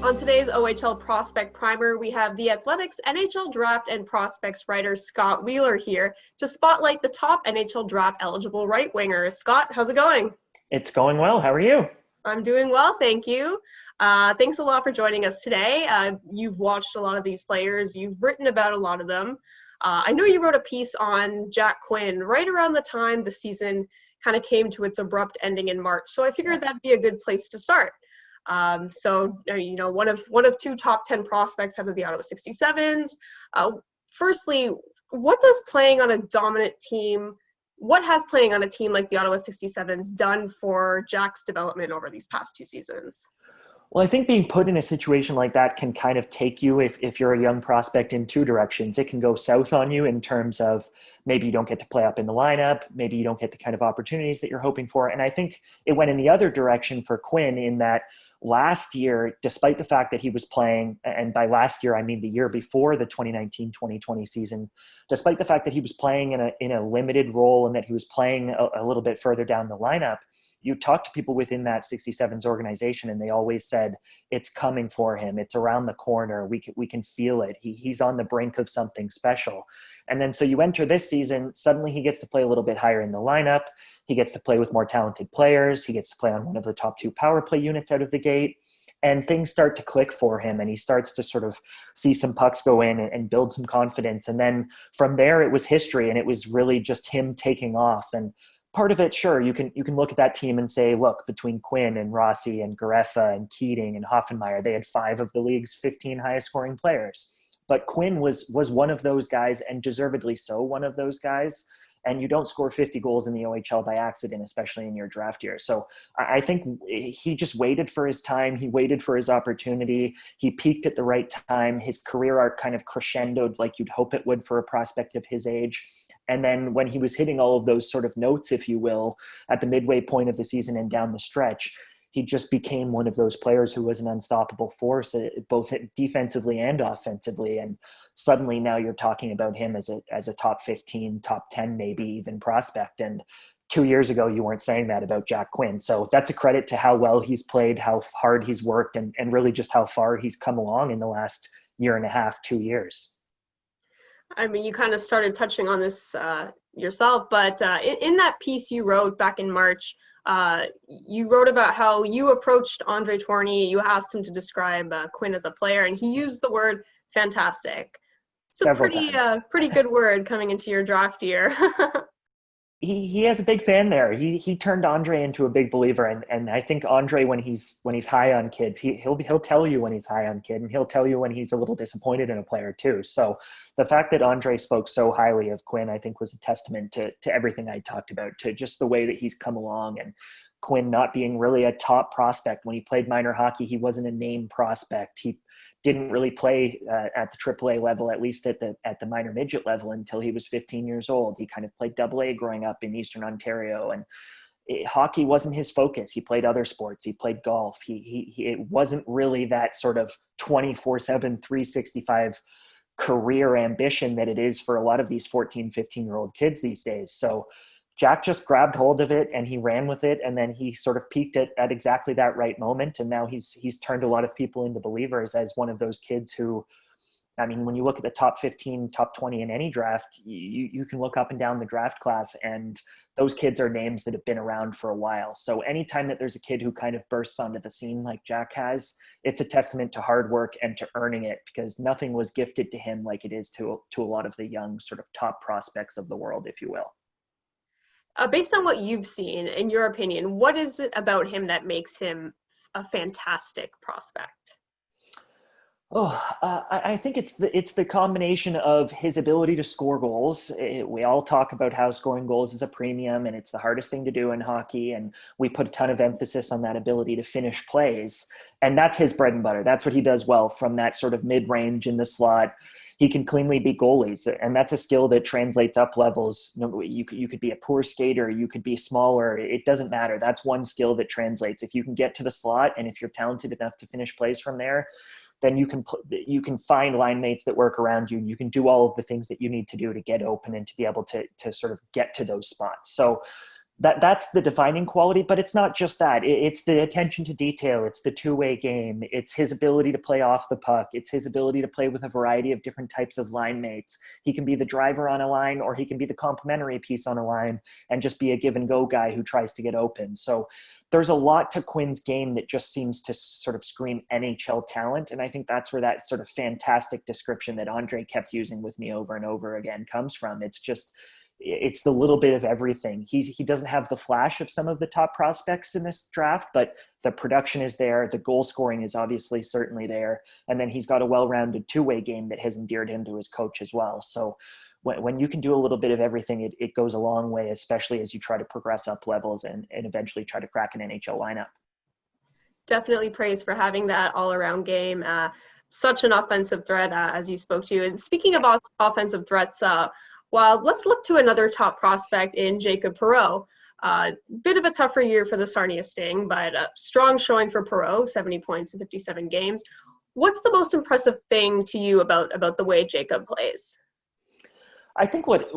On today's OHL Prospect Primer, we have the Athletics NHL Draft and Prospects writer Scott Wheeler here to spotlight the top NHL draft eligible right wingers. Scott, how's it going? It's going well. How are you? I'm doing well, thank you. Thanks a lot for joining us today. You've watched a lot of these players. You've written about a lot of them. I know you wrote a piece on Jack Quinn right around the time the season kind of came to its abrupt ending in March. So I figured that'd be a good place to start. One of two top 10 prospects out of the Ottawa 67s. Firstly, what has playing on a team like the Ottawa 67s done for Jack's development over these past two seasons? Well, I think being put in a situation like that can kind of take you, if you're a young prospect, in two directions. It can go south on you in terms of maybe you don't get to play up in the lineup, maybe you don't get the kind of opportunities that you're hoping for. And I think it went in the other direction for Quinn in that last year, despite the fact that he was playing, and by last year I mean the year before the 2019-2020 season, despite the fact that he was playing in a limited role and that he was playing a little bit further down the lineup, you talk to people within that 67s organization and they always said, it's coming for him. It's around the corner. We can feel it. He's on the brink of something special. And then so you enter this season, suddenly he gets to play a little bit higher in the lineup. He gets to play with more talented players. He gets to play on one of the top two power play units out of the gate. And things start to click for him and he starts to sort of see some pucks go in and build some confidence. And then from there, it was history and it was really just him taking off. And part of it, sure, you can look at that team and say, look, between Quinn and Rossi and Gareffa and Keating and Hoffenmeyer, they had 5 of the league's 15 highest scoring players. But Quinn was one of those guys, and deservedly so one of those guys. And you don't score 50 goals in the OHL by accident, especially in your draft year. So I think he just waited for his time. He waited for his opportunity. He peaked at the right time. His career arc kind of crescendoed like you'd hope it would for a prospect of his age. And then when he was hitting all of those sort of notes, if you will, at the midway point of the season and down the stretch, he just became one of those players who was an unstoppable force, both defensively and offensively. And suddenly now you're talking about him as a top 15, top 10, maybe even prospect. And 2 years ago, you weren't saying that about Jack Quinn. So that's a credit to how well he's played, how hard he's worked, and really just how far he's come along in the last year and a half, 2 years. I mean, you kind of started touching on this yourself, but in that piece you wrote back in March, you wrote about how you approached Andre Tourigny. You asked him to describe Quinn as a player, and he used the word fantastic. It's a pretty good word coming into your draft year. He has a big fan there. He turned Andre into a big believer, and I think Andre, when he's high on kids, he'll tell you when he's high on kid, and he'll tell you when he's a little disappointed in a player too. So the fact that Andre spoke so highly of Quinn, I think, was a testament to everything I talked about, to just the way that he's come along, and Quinn not being really a top prospect. When he played minor hockey, he wasn't a name prospect. He didn't really play at the AAA level, at least at the minor midget level, until he was 15 years old. He kind of played AA growing up in Eastern Ontario, and hockey wasn't his focus. He played other sports. He played golf. It wasn't really that sort of 24/7, 365 career ambition that it is for a lot of these 14, 15-year-old kids these days. So Jack just grabbed hold of it and he ran with it, and then he sort of peaked at exactly that right moment. And now he's turned a lot of people into believers as one of those kids who, I mean, when you look at the top 15, top 20 in any draft, you can look up and down the draft class, and those kids are names that have been around for a while. So anytime that there's a kid who kind of bursts onto the scene like Jack has, it's a testament to hard work and to earning it, because nothing was gifted to him like it is to a lot of the young sort of top prospects of the world, if you will. Based on what you've seen, in your opinion, what is it about him that makes him a fantastic prospect? I think it's the combination of his ability to score goals. We all talk about how scoring goals is a premium, and it's the hardest thing to do in hockey. And we put a ton of emphasis on that ability to finish plays. And that's his bread and butter. That's what he does well from that sort of mid-range in the slot. He can cleanly beat goalies, and that's a skill that translates up levels. You could be a poor skater, you could be smaller. It doesn't matter. That's one skill that translates. If you can get to the slot, and if you're talented enough to finish plays from there, then you can find line mates that work around you. You can do all of the things that you need to do to get open and to be able to sort of get to those spots. So that's the defining quality, but it's not just that. It's the attention to detail. It's the two-way game. It's his ability to play off the puck. It's his ability to play with a variety of different types of line mates. He can be the driver on a line, or he can be the complementary piece on a line and just be a give and go guy who tries to get open. So there's a lot to Quinn's game that just seems to sort of scream NHL talent. And I think that's where that sort of fantastic description that Andre kept using with me over and over again comes from. It's the little bit of everything. He doesn't have the flash of some of the top prospects in this draft, but the production is there. The goal scoring is obviously certainly there. And then he's got a well-rounded two-way game that has endeared him to his coach as well. So when you can do a little bit of everything, it goes a long way, especially as you try to progress up levels and eventually try to crack an NHL lineup. Definitely praise for having that all-around game. Such an offensive threat, as you spoke to. And speaking of offensive threats, well, let's look to another top prospect in Jacob Perrault. Bit of a tougher year for the Sarnia Sting, but a strong showing for Perrault, 70 points in 57 games. What's the most impressive thing to you about the way Jacob plays? I think what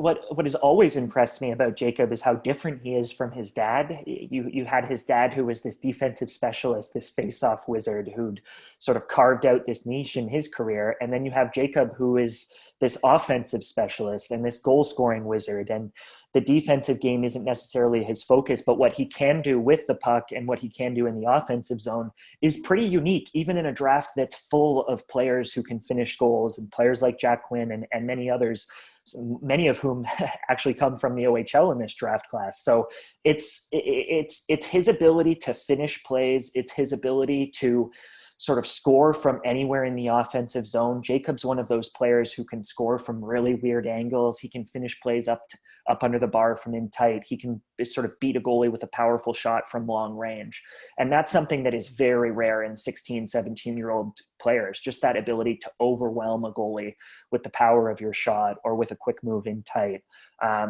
has always impressed me about Jacob is how different he is from his dad. You had his dad, who was this defensive specialist, this face-off wizard who'd sort of carved out this niche in his career. And then you have Jacob, who is this offensive specialist and this goal-scoring wizard. And the defensive game isn't necessarily his focus, but what he can do with the puck and what he can do in the offensive zone is pretty unique, even in a draft that's full of players who can finish goals, and players like Jack Quinn and many others, many of whom actually come from the OHL in this draft class. So it's his ability to finish plays. It's his ability to sort of score from anywhere in the offensive zone. Jacob's one of those players who can score from really weird angles. He can finish plays up under the bar from in tight. He can sort of beat a goalie with a powerful shot from long range. And that's something that is very rare in 16, 17-year-old players, just that ability to overwhelm a goalie with the power of your shot or with a quick move in tight.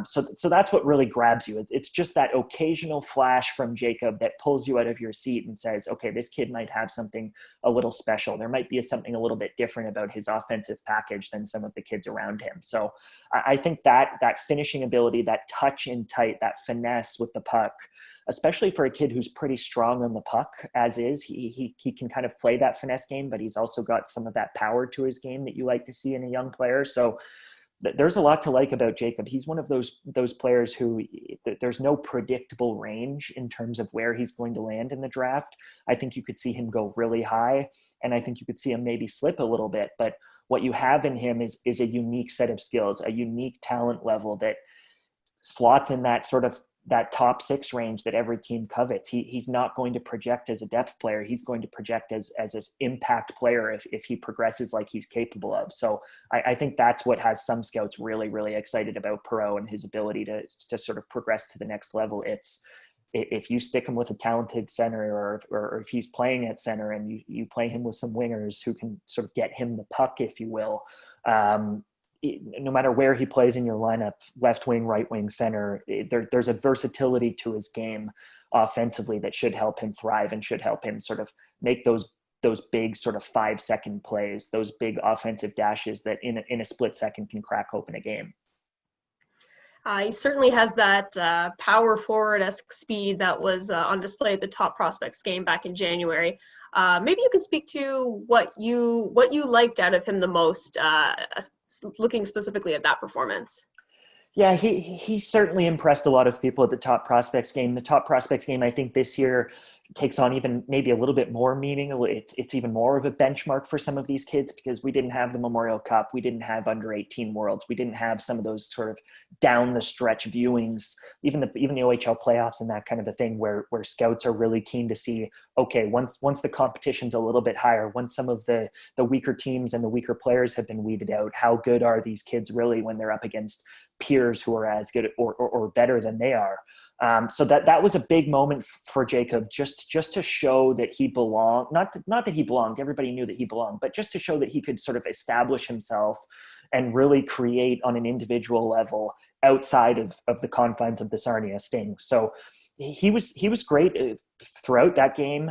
So that's what really grabs you. It's just that occasional flash from Jacob that pulls you out of your seat and says, okay, this kid might have something a little special. There might be something a little bit different about his offensive package than some of the kids around him. So I think that finishing ability, that touch in tight, that finesse with the puck, especially for a kid who's pretty strong on the puck as is, he can kind of play that finesse game, but he's also got some of that power to his game that you like to see in a young player. So there's a lot to like about Jacob. He's one of those players who there's no predictable range in terms of where he's going to land in the draft. I think you could see him go really high, and I think you could see him maybe slip a little bit. But what you have in him is a unique set of skills, a unique talent level that slots in that sort of that top six range that every team covets. He's not going to project as a depth player. He's going to project as an impact player if he progresses like he's capable of. So I think that's what has some scouts really, really excited about Perrault and his ability to sort of progress to the next level. It's if you stick him with a talented center or if he's playing at center and you play him with some wingers who can sort of get him the puck, if you will, no matter where he plays in your lineup, left wing, right wing, center, there's a versatility to his game offensively that should help him thrive and should help him sort of make those big sort of 5-second plays, those big offensive dashes that in a split second can crack open a game. He certainly has that power forward-esque speed that was on display at the Top Prospects game back in January. Maybe you can speak to what you liked out of him the most, looking specifically at that performance. Yeah, he certainly impressed a lot of people at the Top Prospects game. The Top Prospects game, I think this year takes on even maybe a little bit more meaning. It's even more of a benchmark for some of these kids because we didn't have the Memorial Cup. We didn't have under 18 Worlds. We didn't have some of those sort of down the stretch viewings, even the OHL playoffs and that kind of a thing where scouts are really keen to see, okay, once the competition's a little bit higher, once some of the weaker teams and the weaker players have been weeded out, how good are these kids really when they're up against peers who are as good or better than they are. So that was a big moment for Jacob, just to show that he belonged, not that he belonged, everybody knew that he belonged, but just to show that he could sort of establish himself and really create on an individual level outside of the confines of the Sarnia Sting. So he was great throughout that game.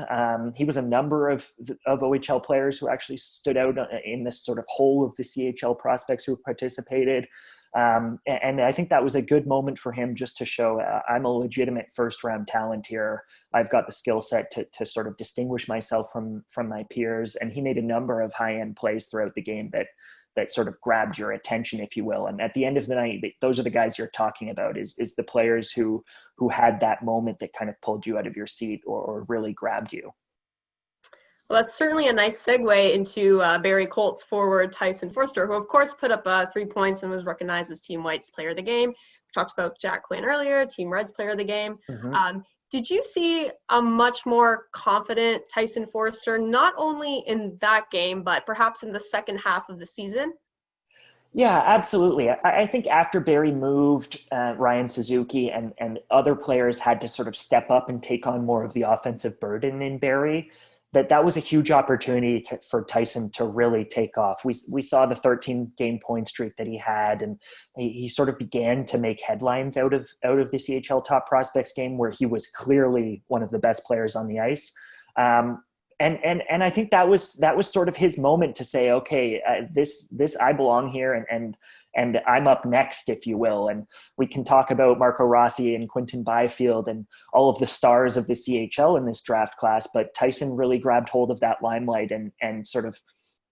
He was a number of OHL players who actually stood out in this sort of whole of the CHL prospects who participated. And I think that was a good moment for him just to show I'm a legitimate first round talent here. I've got the skill set to sort of distinguish myself from my peers. And he made a number of high end plays throughout the game that sort of grabbed your attention, if you will. And at the end of the night, those are the guys you're talking about, is the players who had that moment that kind of pulled you out of your seat or really grabbed you. Well, that's certainly a nice segue into Barrie Colts forward Tyson Forster, who of course put up 3 points and was recognized as Team White's player of the game. We talked about Jack Quinn earlier, Team Red's player of the game. Mm-hmm. Did you see a much more confident Tyson Forster, not only in that game, but perhaps in the second half of the season? Yeah, absolutely. I think after Barrie moved, Ryan Suzuki and other players had to sort of step up and take on more of the offensive burden in Barrie, that was a huge opportunity for Tyson to really take off. We saw the 13-game point streak that he had, and he sort of began to make headlines out of the CHL Top Prospects game, where he was clearly one of the best players on the ice. And I think that was sort of his moment to say, okay, this I belong here, and I'm up next, if you will. And we can talk about Marco Rossi and Quinton Byfield and all of the stars of the CHL in this draft class, but Tyson really grabbed hold of that limelight and sort of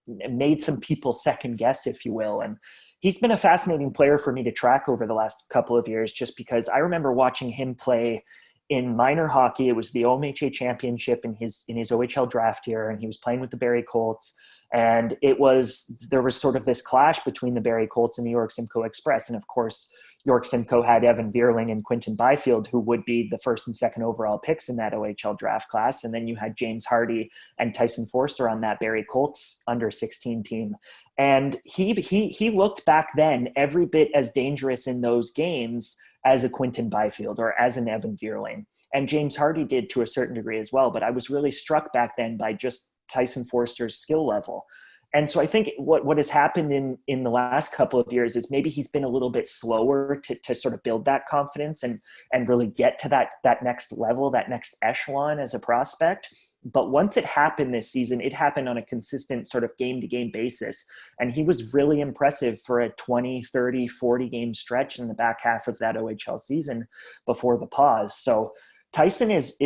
made some people second guess, if you will. And he's been a fascinating player for me to track over the last couple of years, just because I remember watching him play in minor hockey. It was the OMHA championship in his OHL draft year, and he was playing with the Barrie Colts. And there was sort of this clash between the Barrie Colts and the York Simcoe Express. And of course, York Simcoe had Evan Vierling and Quinton Byfield, who would be the first and second overall picks in that OHL draft class. And then you had James Hardy and Tyson Forster on that Barrie Colts under 16 team. And he looked back then every bit as dangerous in those games as a Quinton Byfield or as an Evan Vierling. And James Hardy did to a certain degree as well. But I was really struck back then by just Tyson Forster's skill level. And so I think what has happened in the last couple of years is maybe he's been a little bit slower to sort of build that confidence and really get to that next level, that next echelon as a prospect. But once it happened this season, it happened on a consistent sort of game-to-game basis. And he was really impressive for a 20, 30, 40-game stretch in the back half of that OHL season before the pause. So Tyson has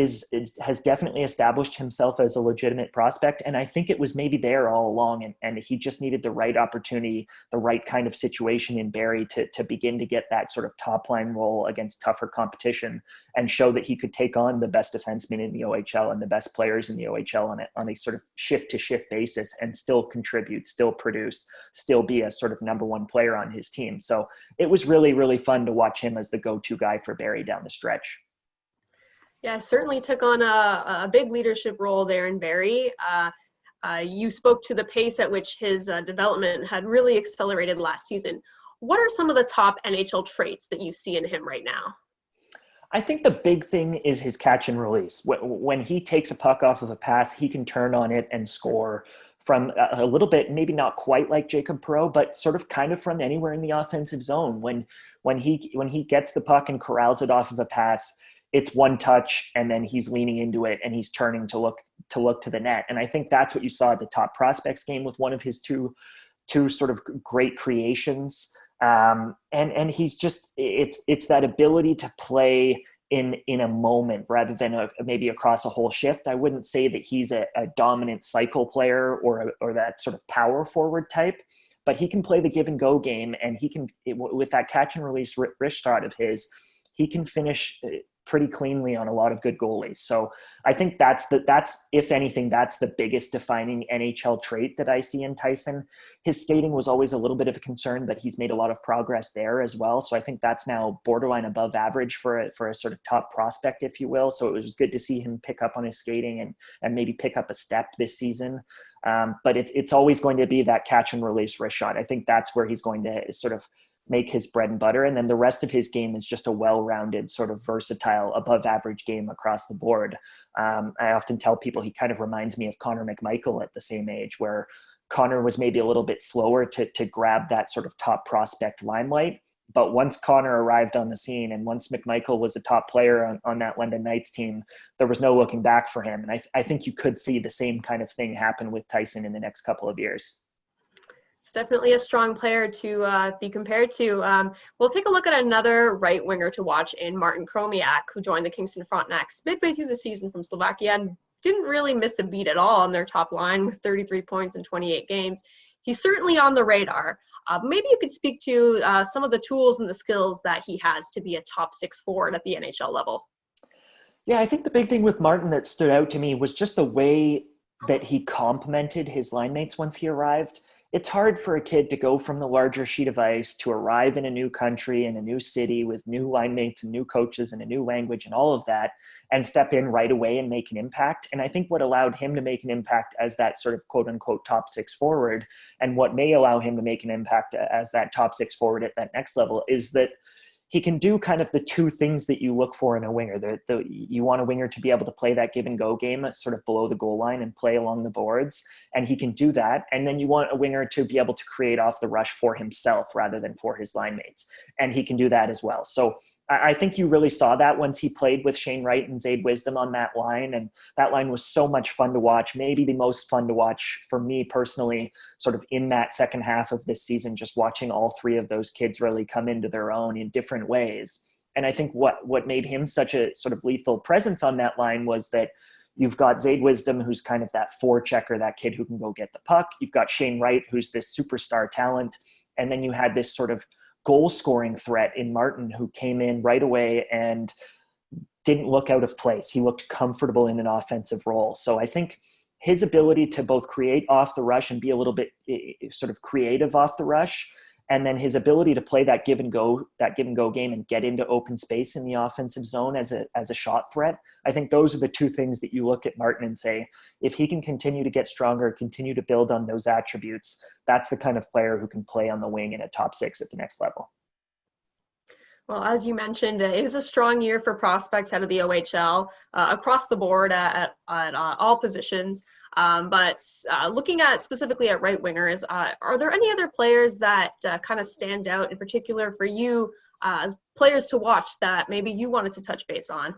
definitely established himself as a legitimate prospect, and I think it was maybe there all along, and he just needed the right opportunity, the right kind of situation in Barrie to begin to get that sort of top line role against tougher competition and show that he could take on the best defensemen in the OHL and the best players in the OHL on a sort of shift to shift basis and still contribute, still produce, still be a sort of number one player on his team. So it was really, really fun to watch him as the go-to guy for Barrie down the stretch. Yeah, certainly took on a big leadership role there in Barrie. You spoke to the pace at which his development had really accelerated last season. What are some of the top NHL traits that you see in him right now? I think the big thing is his catch and release. When he takes a puck off of a pass, he can turn on it and score from a little bit, maybe not quite like Jacob Perrault, but sort of kind of from anywhere in the offensive zone. When he gets the puck and corrals it off of a pass, it's one touch and then he's leaning into it and he's turning to look to the net. And I think that's what you saw at the Top Prospects game with one of his two sort of great creations. And he's just, it's that ability to play in a moment rather than maybe across a whole shift. I wouldn't say that he's a dominant cycle player or that sort of power forward type, but he can play the give and go game, and he can, with that catch and release wrist shot of his, he can finish pretty cleanly on a lot of good goalies. So I think that's if anything, that's the biggest defining NHL trait that I see in Tyson. His skating was always a little bit of a concern, but he's made a lot of progress there as well. So I think that's now borderline above average for a sort of top prospect, if you will. So it was good to see him pick up on his skating and maybe pick up a step this season. But it's always going to be that catch and release wrist shot. I think that's where he's going to sort of make his bread and butter. And then the rest of his game is just a well-rounded, sort of versatile, above average game across the board. I often tell people he kind of reminds me of Connor McMichael at the same age, where Connor was maybe a little bit slower to grab that sort of top prospect limelight. But once Connor arrived on the scene and once McMichael was a top player on that London Knights team, there was no looking back for him. And I think you could see the same kind of thing happen with Tyson in the next couple of years. It's definitely a strong player to be compared to. We'll take a look at another right winger to watch in Martin Cromiak, who joined the Kingston Frontenacs midway through the season from Slovakia and didn't really miss a beat at all on their top line with 33 points in 28 games. He's certainly on the radar. Maybe you could speak to some of the tools and the skills that he has to be a top six forward at the NHL level. Yeah, I think the big thing with Martin that stood out to me was just the way that he complimented his line mates once he arrived. It's hard for a kid to go from the larger sheet of ice to arrive in a new country and a new city with new line mates and new coaches and a new language and all of that and step in right away and make an impact. And I think what allowed him to make an impact as that sort of quote unquote top six forward, and what may allow him to make an impact as that top six forward at that next level, is that he can do kind of the two things that you look for in a winger. You want a winger to be able to play that give and go game sort of below the goal line and play along the boards, and he can do that. And then you want a winger to be able to create off the rush for himself rather than for his line mates, and he can do that as well. So I think you really saw that once he played with Shane Wright and Zaid Wisdom on that line, and that line was so much fun to watch, maybe the most fun to watch for me personally, sort of in that second half of this season, just watching all three of those kids really come into their own in different ways. And I think what made him such a sort of lethal presence on that line was that you've got Zaid Wisdom, who's kind of that forechecker, that kid who can go get the puck. You've got Shane Wright, who's this superstar talent. And then you had this sort of goal scoring threat in Martin, who came in right away and didn't look out of place. He looked comfortable in an offensive role. So I think his ability to both create off the rush and be a little bit sort of creative off the rush, and then his ability to play that give and go game and get into open space in the offensive zone as a shot threat. I think those are the two things that you look at Martin and say, if he can continue to get stronger, continue to build on those attributes, that's the kind of player who can play on the wing in a top six at the next level. Well, as you mentioned, it is a strong year for prospects out of the OHL across the board at all positions. But looking at specifically at right wingers, are there any other players that kind of stand out in particular for you as players to watch that maybe you wanted to touch base on?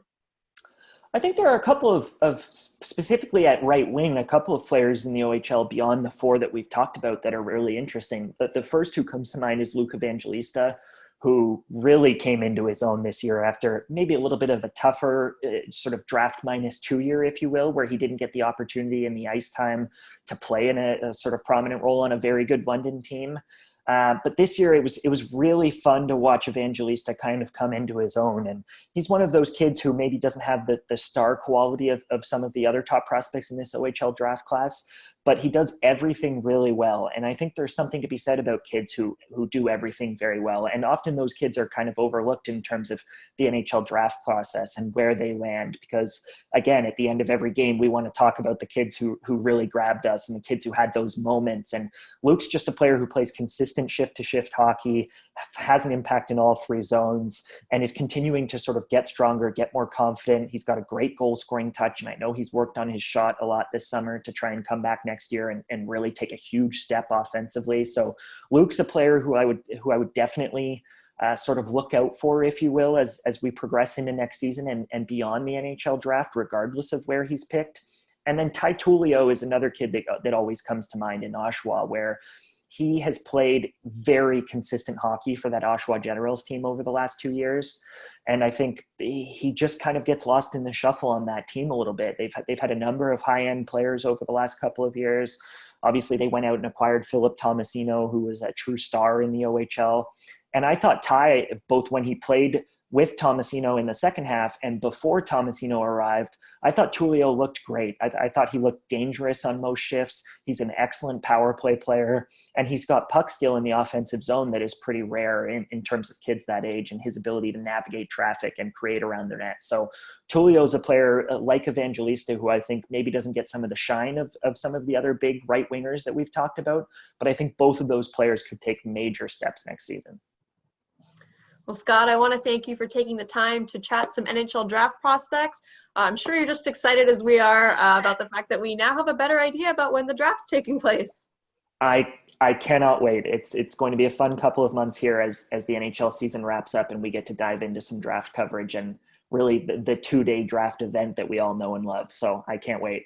I think there are a couple of specifically at right wing, a couple of players in the OHL beyond the four that we've talked about that are really interesting. But the first who comes to mind is Luke Evangelista, who really came into his own this year after maybe a little bit of a tougher sort of draft -2 year, if you will, where he didn't get the opportunity and the ice time to play in a sort of prominent role on a very good London team. But this year it was really fun to watch Evangelista kind of come into his own. And he's one of those kids who maybe doesn't have the star quality of some of the other top prospects in this OHL draft class, but he does everything really well. And I think there's something to be said about kids who do everything very well. And often those kids are kind of overlooked in terms of the NHL draft process and where they land. Because again, at the end of every game, we want to talk about the kids who really grabbed us and the kids who had those moments. And Luke's just a player who plays consistent shift-to-shift hockey, has an impact in all three zones, and is continuing to sort of get stronger, get more confident. He's got a great goal-scoring touch, and I know he's worked on his shot a lot this summer to try and come back next year and really take a huge step offensively. So Luke's a player who I would definitely sort of look out for, if you will, as we progress into next season and beyond the NHL draft, regardless of where he's picked. And then Tullio is another kid that always comes to mind in Oshawa, where he has played very consistent hockey for that Oshawa Generals team over the last 2 years. And I think he just kind of gets lost in the shuffle on that team a little bit. They've had a number of high-end players over the last couple of years. Obviously, they went out and acquired Philip Tomasino, who was a true star in the OHL. And I thought Ty, both when he played with Tomasino in the second half and before Tomasino arrived, I thought Tullio looked great. I thought he looked dangerous on most shifts. He's an excellent power play player, and he's got puck skill in the offensive zone that is pretty rare in terms of kids that age, and his ability to navigate traffic and create around their net. So Tullio's a player like Evangelista, who I think maybe doesn't get some of the shine of some of the other big right wingers that we've talked about, but I think both of those players could take major steps next season. Well, Scott, I want to thank you for taking the time to chat some NHL draft prospects. I'm sure you're just excited as we are about the fact that we now have a better idea about when the draft's taking place. I cannot wait. It's going to be a fun couple of months here as the NHL season wraps up and we get to dive into some draft coverage and really the 2-day draft event that we all know and love. So I can't wait.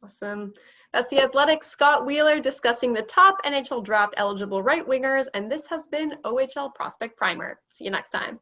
Awesome. That's the Athletic's Scott Wheeler discussing the top NHL draft eligible right wingers, and this has been OHL Prospect Primer. See you next time.